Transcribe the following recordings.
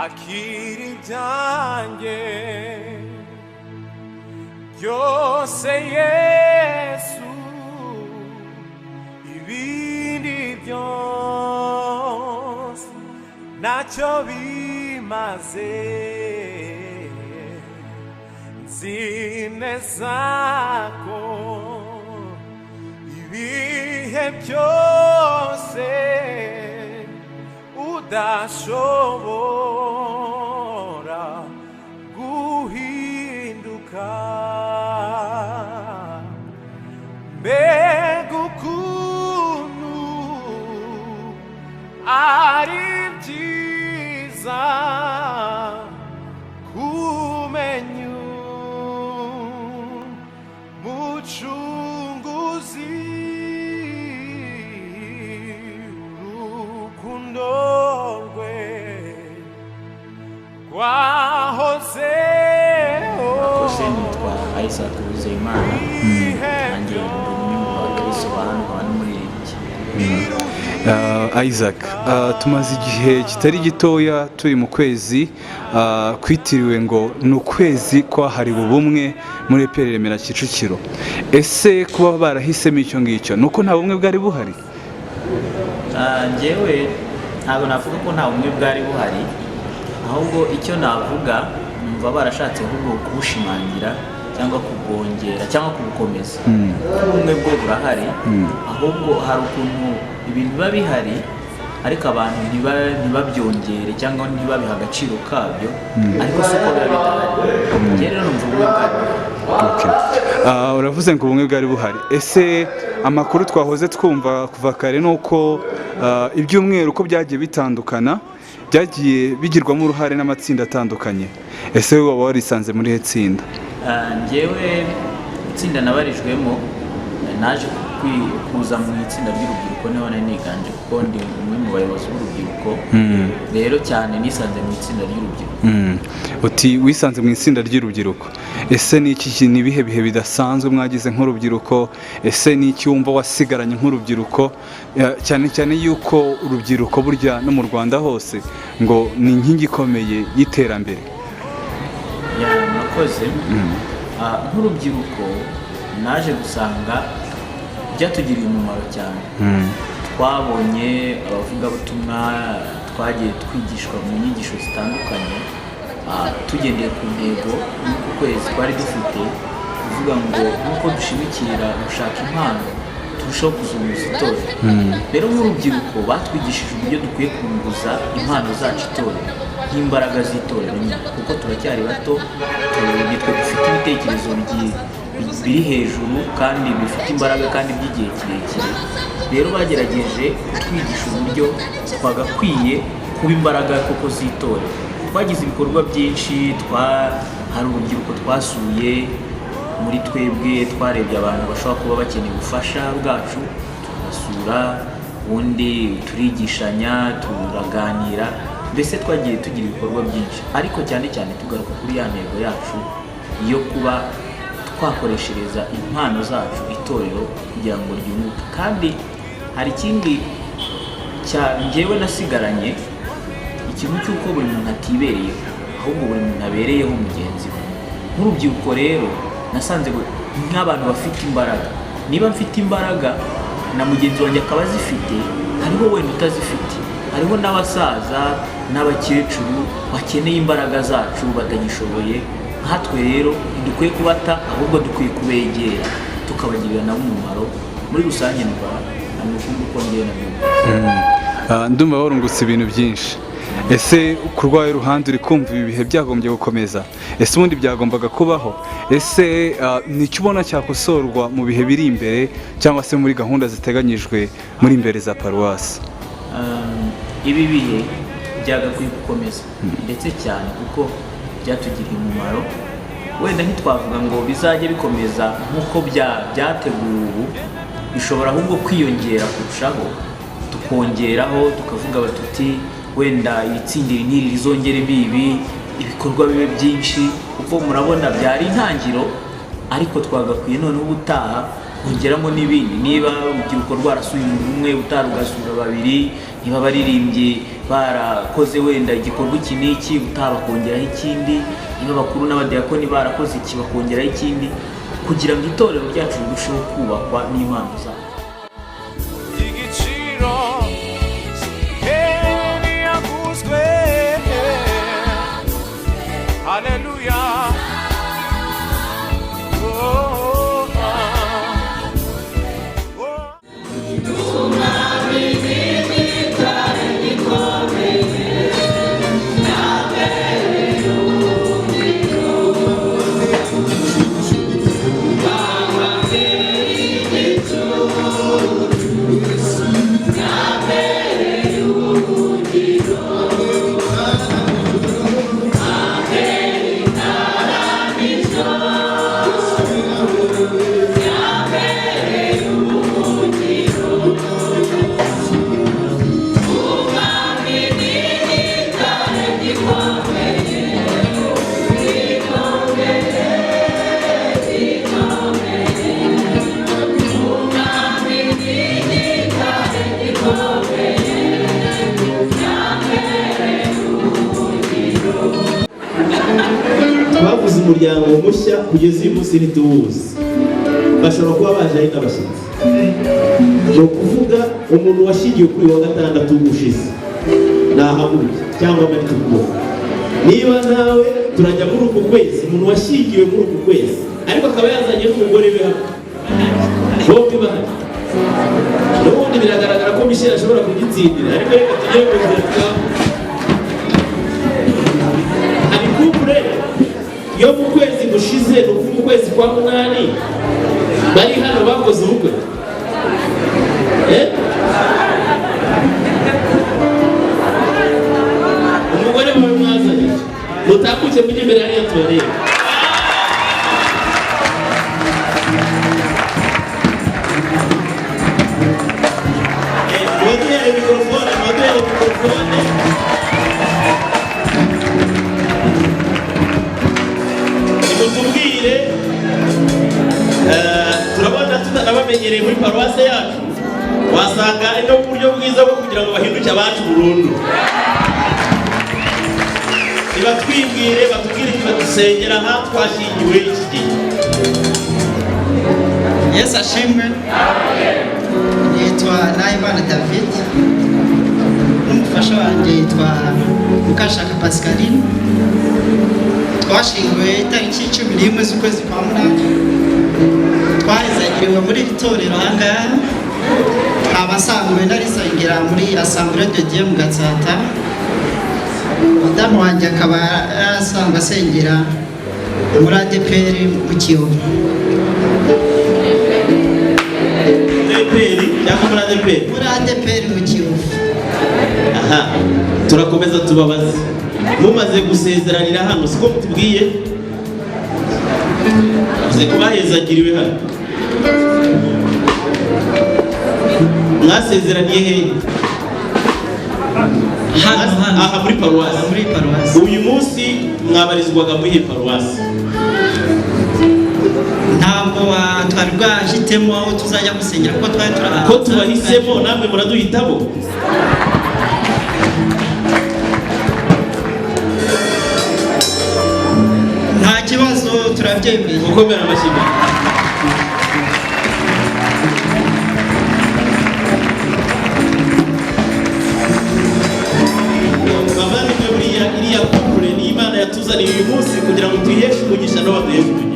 akiri ibyanjye byose Yesu ibindi byose ntacyo bimaze nzi neza ko ibihe byose udashobora guhinduka mbega ukuntu ari byiza kumenya umucunguzi urukundo rwe rwahozeho. Akoze nitwa Isaac Uwizeyimana nanjye ndi umwe mu bakristo ba hano n'umuririmbyi. Isaac, tumaze igihe kitari gitoya turi mu kwezi kwitiriwe ngo ni ukwezi kwahariwe ubumwe muri EPR Remera Kicukiro. Ese kuba barahisemo icyo ngicyo nuko nta bumwe bwari buhari? Njyewe ntabwo navuga ko nta bumwe bwari buhari, ahubwo icyo navuga numva barashatse ahubwo kubushimangira cyangwa kubwongera cyangwa kubukomeza. Ubumwe bwo burahari, ahubwo hari ukuntu ibintu biba bihari ariko abantu ntibabyongere cyangwa ntibabiha agaciro kabyo, ariko si uko biba bidahari. Njye rero numva ubumwe bwari buhari. Uravuze ngo ubumwe bwari buhari. Ese amakuru twahoze twumva kuva kare ni uko ibyumweru uko byagiye bitandukana byagiye bigirwamo uruhare n'amatsinda atandukanye. Ese wowe waba warisanze muri he tsinda? Njyewe itsinda nabarijwemo naje kuza mu itsinda ry'urubyiruko niho niganje kuko ndi umwe mu bayobozi b'urubyiruko, rero cyane nisanze mu itsinda ry'urubyiruko. Uti wisanze mu itsinda ry'urubyiruko. Ese ni iki ibihe bihe bidasanzwe mwagize nk'urubyiruko? Ese ni iki wumva wasigaranye nk'urubyiruko, cyane cyane yuko urubyiruko burya no mu Rwanda hose ngo ni inkingi ikomeye y'iterambere? Murakoze. Nk'urubyiruko naje gusanga byatugiriye umumaro cyane. Twabonye abavugabutumwa, twagiye twigishwa mu nyigisho zitandukanye tugendeye ku ntego y'uku kwezi twari dufite, kuvuga ngo nk'uko dushimikira gushaka impano turushaho kuzunguza itorero. Rero nk'urubyiruko batwigishije uburyo dukwiye kunguza impano zacu itorero nk'imbaraga z'itorero nyine, kuko turacyari bato, nitwe dufite ibitekerezo biri hejuru kandi bifite imbaraga kandi by'igihe kirekire. Rero bagerageje kutwigisha uburyo twagakwiye kuba imbaraga koko z'itorero. Twagize ibikorwa byinshi, hari urubyiruko twasuye muri twebwe, twarebye abantu bashobora kuba bakeneye ubufasha bwacu turabasura, ubundi turigishanya, turaganira, mbese twagiye tugira ibikorwa byinshi, ariko cyane cyane tugaruka kuri ya ntego yacu yo kuba twakoreshereza impano zacu itorero kugira ngo ryunguke. Kandi hari ikindi njyewe nasigaranye, ikintu cy'uko buri muntu atibereyeho, ahubwo buri muntu abereyeho mugenzi we. Nk'urubyiruko rero nasanze nk'abantu bafite imbaraga, niba mfite imbaraga na mugenzi wanjye akaba azifite, hariho wenda utazifite, hariho n'abasaza n'abakecuru bakeneye imbaraga zacu batagishoboye. Nkatwe rero ntidukwiye kubata, ahubwo dukwiye kubegera tukabagirira nabo umumaro. Muri rusange nuko ngiye nabyumva. Ndumva warungutse ibintu byinshi. Ese kurwaye uruhande uri kumva ibi bihe byagombye gukomeza? Ese ubundi byagombaga kubaho? Ese nicyo ubona cyakosorwa mu bihe biri imbere cyangwa se muri gahunda ziteganyijwe muri imbere za paruwasi? Ibi bihe byagakwiye gukomeza ndetse cyane kuko byatugiriye umumaro. Wenda ntitwavuga ngo bizajye bikomeza nk'uko byateguwe ubu, bishobora ahubwo kwiyongera kurushaho, tukongeraho tukavuga batuti wenda ibitsindira intiri rizongere ibikorwa bibe byinshi, kuko murabona byari intangiro, ariko twagakwiye noneho ubutaha kongeramo n'ibindi. Niba urubyiruko rwarasuye umuntu umwe utarugasura babiri niba abaririmbyi barakoze wenda igikorwa iki n'iki utaha bakongeraho ikindi, niba abakuru n'abadiyakoni barakoze iki bakongeraho ikindi, kugira ngo itorero ryacu rirusheho kubakwa n'impano zabo. igiciro yaguzwe. Haleluya. Twavuze umuryango mushya kugeza uyu munsi ntituwuzi, bashobora kuba baje ari n'abashyitsi. Ni ukuvuga umuntu washyingiwe kuri wa gatandatu ushize nahaguruke cyangwa muri tukubona. Niba nawe turajya muri uku kwezi, umuntu washyingiwe muri uku kwezi ariko akaba yazanye n'umugore we hano, bombi bahari, n'ubundi biragaragara ko Michel ashobora kugitsindira, ariko reka tujye kuvuga hari couple yo mu kwezi gushize, no mu kwezi kwa munani bari hano bakoze ubukwe. Umugore wawe mwazanye mutakuze muri imbere ya tuwareba. Modere mikrofone. Nimutubwire, turabona tutanabamenyereye muri paruwase yacu, wasanga ari no buryo bwiza bwo kugira ngo bahinduke abacu burundu. Nibatwibwire, batubwire badusengera nka twashingiwe iki gihe. Yesu ashimwe. Nitwa Nahimana David, n'umufasha wanjye yitwa Mukashaka Pascaline. Twashingiwe itariki 11 z'ukwezi kwa munani. Twahezagiriwe muri itorero ahangaha, abasanzwe narisengera muri Assemblée de Dieu mu Gatsata. Madamu wanjye akaba asanzwe asengera muri ADPR mu Kiyovu. Muri ADPR mu Kiyovu. Aha, turakomeza tubabaze, mumaze gusezeranira hano siko mutubwiye? Uze kubahezagiriwe hano, mwasezeraniye hehe? Aha muri paruwasi. Uyu munsi mwabarizwaga muri paruwasi? Ntabwo twari bwahitemo aho tuzajya gusengera kuko twari turahantu. Ko tubahisemo namwe muraduhitamo? Nta kibazo, turabyemeye. Mukomere amashyi. Bavandimwe, iriya couple ni Imana yatuzaniye uyu munsi kugira ngo tuyiheshe umugisha no baduheshe umugisha.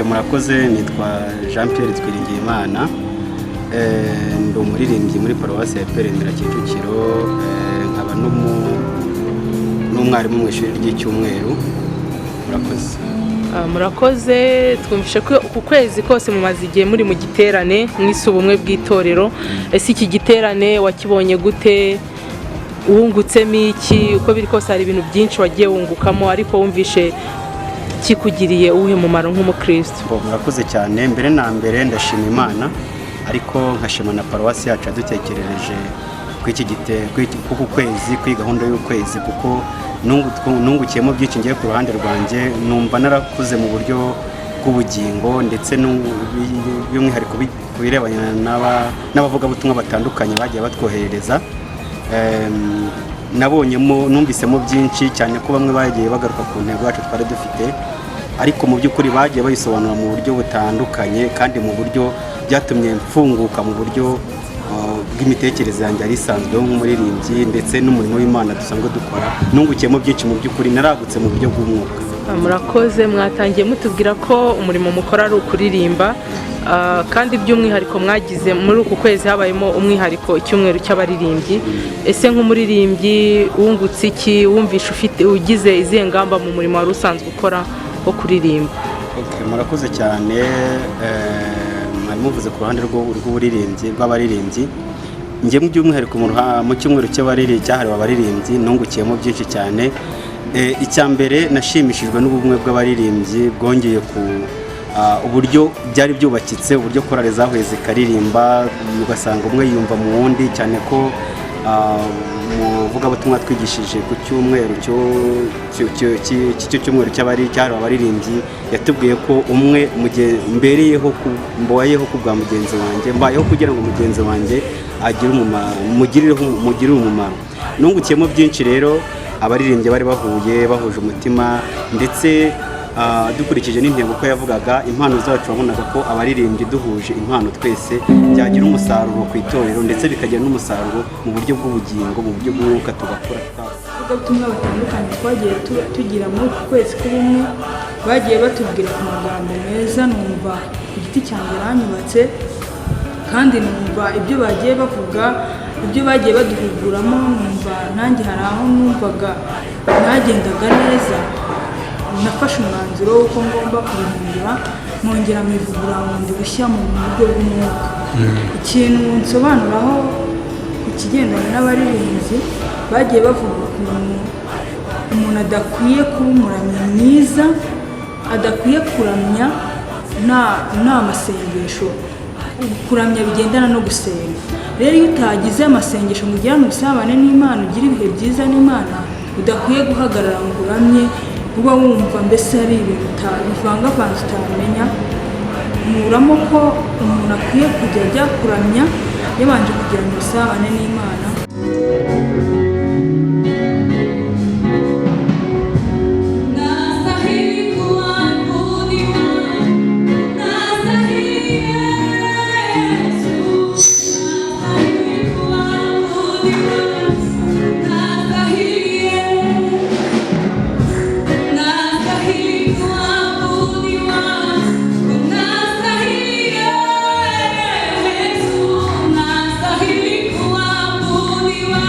Murakoze, nitwa Jean Pierre Twiringiyimana, ndi umuririmbyi muri paruwasi ya Perendera Kicukiro, nkaba n'umwarimu mu ishuri ry'icyumweru. Murakoze. Murakoze. Twumvishe ko ku kwezi kose mumaze igihe muri mu giterane mwise ubumwe bw'itorero. Ese iki giterane wakibonye gute? Wungutsemo iki? Uko biri kose hari ibintu byinshi wagiye wungukamo, ariko wumvishe kikugiriye uwuhe mumaro nk'umukristo? Murakoze cyane. Mbere na mbere ndashima Imana, ariko nkashima na paruwasi yacu yadutekerereje ku kwezi, kuri gahunda y'ukwezi, kuko nungukiyemo byinshi ngiye ku ruhande rwanjye. Numva narakuze mu buryo bw'ubugingo, ndetse by'umwihariko ku birebana n'abavugabutumwa batandukanye bagiye batwoherereza. Numvisemo byinshi cyane ko bamwe bagiye bagaruka ku ntego yacu twari dufite, ariko mu by'ukuri bagiye bayisobanura mu buryo butandukanye, kandi mu buryo byatumye mfunguka mu buryo bw'imitekerereze yanjye yari isanzweho nk'umuririmbyi, ndetse n'umurimo w'Imana dusanzwe dukora. Nungukiyemo byinshi mu by'ukuri, naragutse mu buryo bw'umwuka. Murakoze. Mwatangiye mutubwira ko umurimo mukora ari ukuririmba, kandi by'umwihariko mwagize muri uku kwezi habayemo umwihariko icyumweru cy'abaririmbyi. Ese nk'umuririmbyi wungutse iki? Wumvishe ugize izihe ngamba mu murimo wari usanzwe ukora wo kuririmba? Murakoze cyane. Mwari muvuze ku ruhande rw'abaririmbyi. Njye mu by'umwihariko mu cyumweru cyahariwe abaririmbyi nungukiyemo byinshi cyane. Icya mbere, nashimishijwe n'ubumwe bw'abaririmbyi bwongeye ku uburyo byari byubakitse, uburyo korali zahuye zikaririmba, ugasanga umwe yumva mu wundi, cyane ko umuvugabutumwa twigishije ku cyumweru cy'ucyumweru cyahariwe abaririmbyi yatubwiye ko umwe mbereyeho ku bwa mugenzi wanjye, mbayeho kugira ngo mugenzi wanjye mugirire umumaro. Nungukiyemo byinshi rero. Abaririmbyi bari bahuje umutima, ndetse dukurikije n'intego ko yavugaga impano zacu, wabonaga ko abaririmbyi duhuje impano twese byagira umusaruro ku itorero, ndetse bikagira n'umusaruro mu buryo bw'ubugingo, mu buryo bw'umwuka tugakora. Abavugabutumwa batandukanye twagiye tugira muri uku kwezi k'ubumwe bagiye batubwira ku magambo meza, numva ku giti cyanjye aranyubatse, kandi numva ibyo bagiye bavuga, ibyo bagiye baduhuguramo, numva nanjye hari aho numvaga nagendaga neza, nafashe umwanzuro w'uko ngomba kubihindura, nkongera mwivugura bundi bushya mu buryo bw'umwuka. Ikintu nsobanuraho ku kigendanye n'abaririmbyi, bagiye bavuga ukuntu umuntu adakwiye kuba umuramyi mwiza, adakwiye kuramya nta masengesho. Kuramya bigendana no gusenga. Rero iyo utagize amasengesho ngo ugirane ubusabane n'Imana, ugire ibihe byiza n'Imana, udakwiye guhagarara ngo uramye, uba wumva mbese ari ibintu bivangavanze utamenya. Nkuramo ko umuntu akwiye kujya ajya kuramya yabanje kugirana ubusabane n'Imana. Nastahili kuabudiwa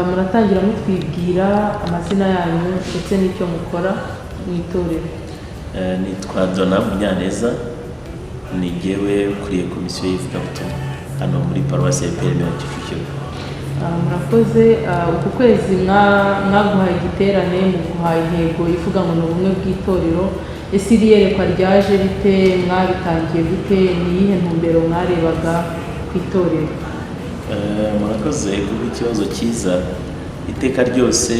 muratangira mutwibwira amazina yanyu ndetse n'icyo mukora mu itorero. Nitwa Dona Munyaneza, ni jyewe ukuriye komisiyo y'ivugabutumwa hano muri paruwasi ya Peremera Kicukiro. Murakoze. Uku kwezi mwaguhaye igiterane, muguhaye intego ivuga ngo ni ubumwe bw'itorero. Ese iri yerekwa ryaje bite? Mwabitangiye gute? Ni iyihe ntumbero mwarebaga ku itorero? Murakoze kuko ikibazo cyiza. Iteka ryose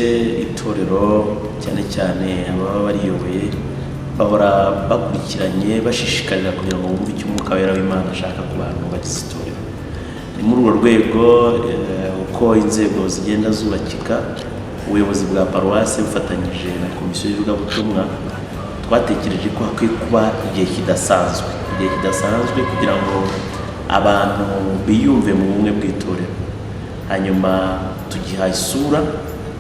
itorero cyane cyane ababa bariyoboye bahora bakurikiranye bashishikarira kugira ngo bumve icyo umwuka wera w'Imana ashaka ku bantu bagize itorero. Ni muri urwo rwego uko inzego zigenda zubakika, ubuyobozi bwa paruwasi bufatanyije na komisiyo y'ivugabutumwa twatekereje ko hakwiye kuba igihe kidasanzwe kugira ngo abantu biyumve mu bumwe bw'itorero. Hanyuma tugiha isura,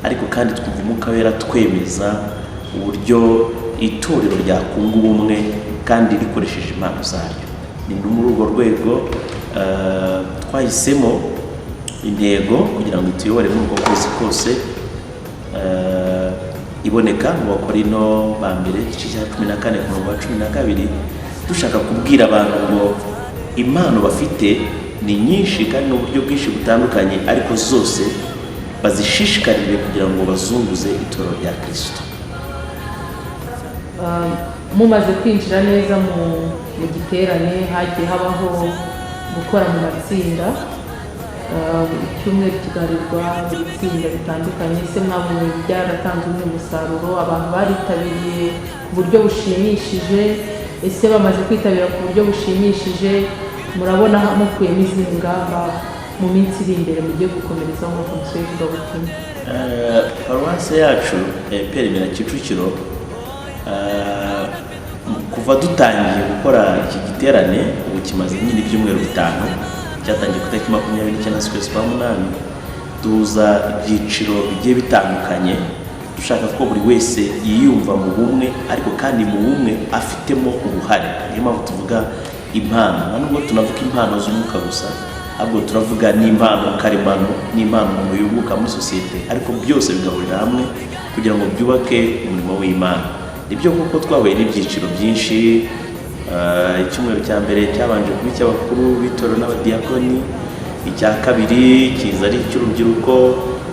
ariko kandi twumva umwuka wera twemeza uburyo itorero ryakunga ubumwe kandi rikoresheje impano zaryo. Ni muri urwo rwego twahisemo intego kugira ngo tuyobore muri uko kwezi kose iboneka mu Bakorino ba mbere igice cya 14 ku murongo wa 12, dushaka kubwira abantu ngo impano bafite ni nyinshi kandi n'uburyo bwinshi butandukanye, ariko zose bazishishikarire kugira ngo bazunguze itorero rya Kristo. Mumaze kwinjira neza mu giterane, hagiye habaho gukora mu matsinda, icyumweru kigarirwa mu bitsinda bitandukanye. Ese mwabonye byaratanze umwe umusaruro? Abantu baritabiriye ku buryo bushimishije? Ese bamaze kwitabira ku buryo bushimishije, murabona mukuyemo izindi ngamba mu minsi iri imbere mugiye gukomerezaho nka komisiyo y'ivugabutumwa? Paruwasi yacu Peremera Kicukiro, kuva dutangiye gukora iki giterane ubu kimaze nyine ibyumweru 5, cyatangiye ku itariki 29 z'ukwezi kwa munani. Duhuza ibyiciro bigiye bitandukanye dushaka ko buri wese yiyumva mu bumwe, ariko kandi mu bumwe afitemo uruhare. Niyo mpamvu tuvuga impano, nubwo tunavuga impano z'umwuka gusa, ahubwo turavuga n'impano karemano, n'impano umuntu yunguka muri sosiyete, ariko byose bigahurira hamwe kugira ngo byubake umurimo w'Imana. Nibyo kuko twahuye n'ibyiciro byinshi. Icyumweru cya mbere cyabanje kuba icy'abakuru b'itorero n'abadiyakoni, icya kabiri kiza ari icy'urubyiruko,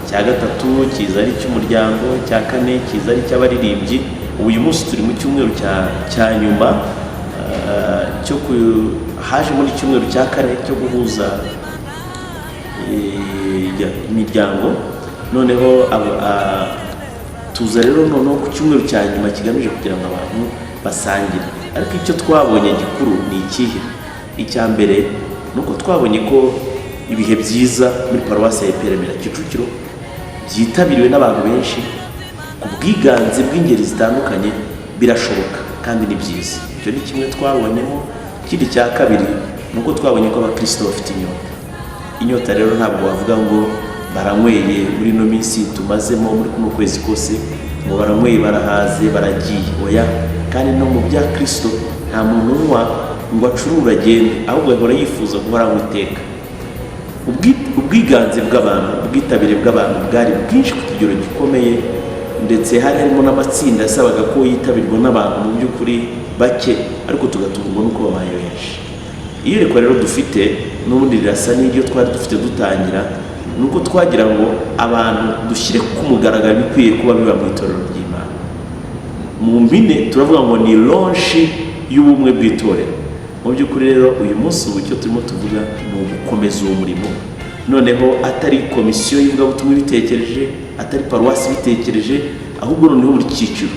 icya gatatu kiza ari icy'umuryango, icya kane kiza ari icy'abaririmbyi. Uyu munsi turi mu cyumweru cya nyuma haje muri icyumweru cya kane cyo guhuza imiryango. Noneho tuza rero noneho ku cyumweru cya nyuma kigamije kugira ngo abantu basangire. Ariko icyo twabonye gikuru ni ikihe? Icya mbere ni uko twabonye ko ibihe byiza muri paruwasi ya Peremera Kicukiro byitabiriwe n'abantu benshi ku bwiganze bw'ingeri zitandukanye. Birashoboka kandi ni byiza. Icyo ni kimwe twabonyemo. Ikindi cya kabiri ni uko twabonye ko abakristo bafite inyota. Rero ntabwo wavuga ngo baranyweye muri ino minsi tumazemo muri kuno kwezi kose ngo baranyweye barahaze baragiye. Oya, kandi no mu bya Kristo nta muntu unywa ngo acurure agende, ahubwo ahora yifuza guhora mu iteka. Ubwiganze bw'abantu, ubwitabire bw'abantu bwari bwinshi ku kigero gikomeye, ndetse harimo n'amatsinda yasabaga ko yitabirwa n'abantu mu by'ukuri bake, ariko tugatungurwa n'uko babaye benshi. Iyerekwa rero dufite n'ubundi rirasa n'iryo twari dufite dutangira, ni uko twagira ngo abantu dushyire ku mugaragaro bikwiye kuba biba mu itorero ry'Imana. Mu mpine turavuga ngo ni launch y'ubumwe bw'itorero. Mu by'ukuri rero uyu munsi ubu icyo turimo tuvuga ni ugukomeza uwo murimo, noneho atari komisiyo y'ivugabutumwa ibitekereje, atari paruwasi ibitekereje, ahubwo noneho buri cyiciro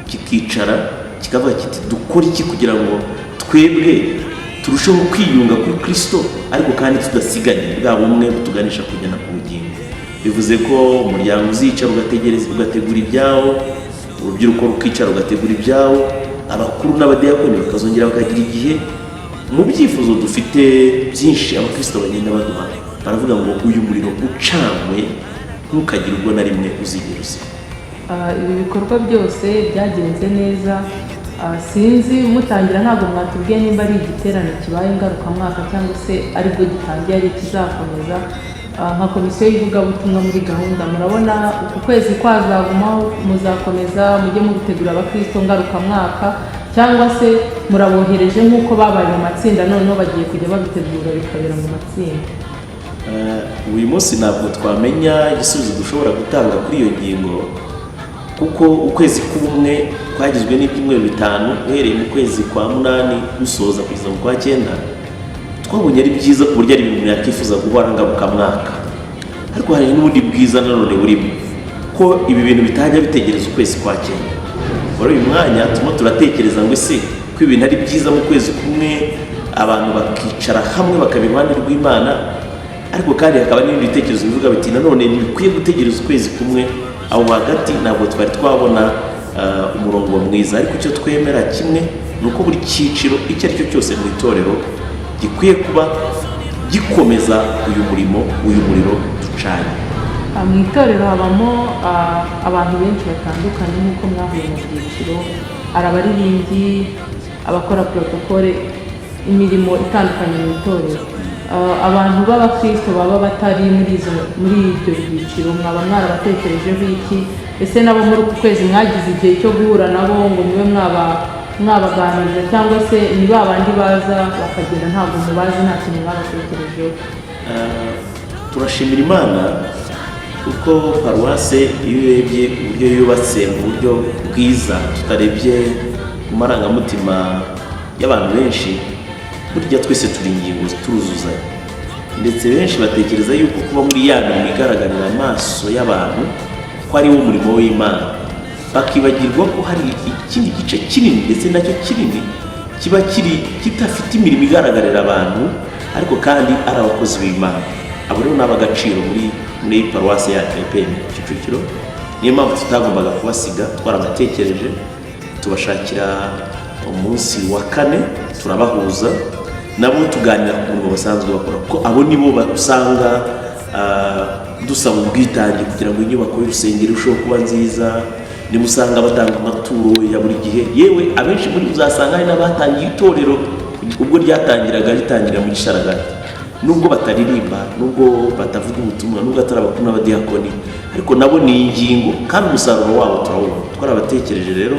kikicara kikavuga kiti dukora iki kugira ngo twebwe turusheho kwiyunga kuri Kristo, ariko kandi tudasiganye bwa bumwe butuganisha kugena ku bugingo. Bivuze ko umuryango uzicara ugategura ibyawo, urubyiruko rukicara ugategura ibyawo, abakuru n'abadiyakoni bakazongera bakagira igihe. Mu byifuzo dufite byinshi abakristo bagenda baduha, baravuga ngo uyu muriro ucanwe ntukagire ubwo na rimwe uzigera uzima. Ibi bikorwa byose byagenze neza, sinzi mutangira ntabwo mwatubwiye nimba ari igiterane kibaye ngarukamwaka cyangwa se aribwo gitangiye ari kizakomeza. Nka komisiyo y'ivugabutumwa muri gahunda murabona uku kwezi kwazagumaho muzakomeza mujye mubitegura abakristo ngarukamwaka cyangwa se murabohereje nk'uko babaye mu matsinda noneho bagiye kujya babitegura bikabera mu matsinda? Uyu munsi ntabwo twamenya igisubizo dushobora gutanga kuri iyo ngingo, kuko ukwezi k'ubumwe kwagizwe n'ibyumweru 5 uhereye mu kwezi kwa 8 gusoza kugeza mu kwa 9, twabonye ari byiza ku buryo ari ibintu yakwifuza guhora ngarukamwaka. Ariko hari n'ubundi bwiza nanone burimo ko ibi bintu bitajya bitegereza ukwezi kwa 9. Muri uyu mwanya turimo turatekereza ngo ese ko ibintu ari byiza mu kwezi kumwe abantu bakicara hamwe bakaba iruhande rw'Imana, ariko kandi hakaba n'ibindi bitekerezo bivuga biti nanone ntibikwiye gutegereza ukwezi kumwe. Aho hagati ntabwo twari twabona umurongo mwiza, ariko icyo twemera kimwe ni uko buri cyiciro icyo ari cyo cyose mu itorero gikwiye kuba gikomeza uyu muriro ducanye. Mu itorero habamo abantu benshi batandukanye nk'uko mwahuye mu byiciro, hari abaririmbyi, abakora protokole, imirimo itandukanye mu itorero. Abantu b'abakristo baba batari muri ibyo byiciro mwaba mwarabatekerejeho iki? Ese nabo muri uku kwezi mwagize igihe cyo guhura nabo ngo mube mwabaganiriza, cyangwa se ni babandi baza bakagenda ntabwo mubazi nta kintu mwabatekerejeho? Turashimira Imana kuko paruwase iyo urebye uburyo yubatse mu buryo bwiza, tutarebye ku marangamutima y'abantu benshi, burya twese turi ingingo turuzuzanya, ndetse benshi batekereza yuko kuba muri ya mirimo igaragarira amaso y'abantu ko ari wo murimo w'Imana, bakibagirwa ko hari ikindi gice kinini ndetse nacyo kinini kiba kitafite imirimo igaragarira abantu, ariko kandi ari abakozi b'Imana. Abo rero ni ab'agaciro muri paruwasi yacu ya EPM Kicukiro. Niyo mpamvu tutagombaga kubasiga, twarabatekereje tubashakira umunsi wa 4 turabahuza nabo tuganira ku bintu basanzwe bakora, ko abo nibo usanga dusaba ubwitange kugira ngo inyubako y'urusengero irusheho kuba nziza. Nimusanga batanga amaturo ya buri gihe, yewe abenshi muri uzasanga hari n'abatangiye itorero ubwo ryatangiraga ritangira mu gisharagati, nubwo bataririmba, nubwo batavuga ubutumwa, nubwo atari abakuru n'abadiyakoni, ariko nabo ni ingingo kandi umusaruro wabo turawubona. Twarabatekereje rero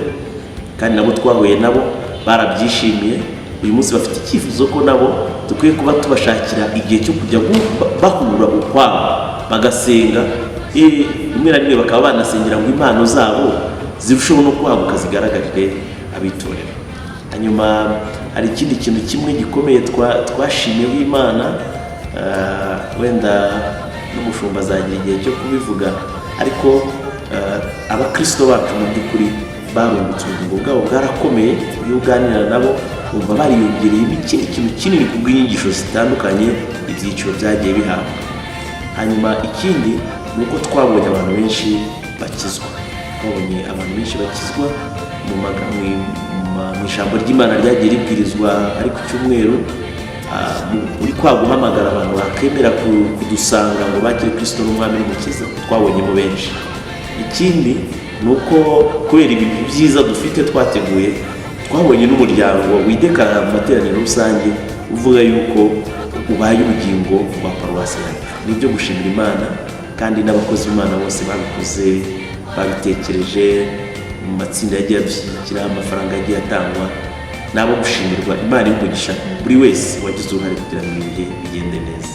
kandi nabo twahuye nabo barabyishimiye. Uyu munsi bafite icyifuzo ko nabo dukwiye kuba tubashakira igihe cyo kujya bahura ukwabo bagasenga, rimwe na rimwe bakaba banasengera ngo impano zabo zirusheho no kwaguka zigaragarire abitorera. Hanyuma hari ikindi kintu kimwe gikomeye twashimiyeho Imana, wenda n'umushumba azagira igihe cyo kubivuga, ariko abakristo bacu mu by'ukuri barungutse ubugingo bwabo bwarakomeye. Iyo uganira nabo umva bariyongereye ikindi kintu kinini ku bw'inyigisho zitandukanye ibyiciro byagiye bihabwa. Hanyuma ikindi ni uko twabonye abantu benshi bakizwa, mu ijambo ry'Imana ryagiye ribwirizwa ari ku cyumweru, uri guhamagara abantu bakemera kudusanga ngo bakire Kristo n'Umwami n'Umukiza, twabonyemo benshi. Ikindi ni uko kubera ibintu byiza dufite twateguye, twabonye n'umuryango widekarara mu materaniro rusange uvuga yuko ubaye ubugingo bwa paruwasi yacu. Ni ibyo gushimira Imana, kandi n'abakozi b'Imana bose babikoze, babitekereje mu matsinda yagiye adushyigikira, amafaranga yagiye atangwa, nabo gushimirwa. Imana imugisha buri wese wagize uruhare kugira ngo ibintu bigende neza.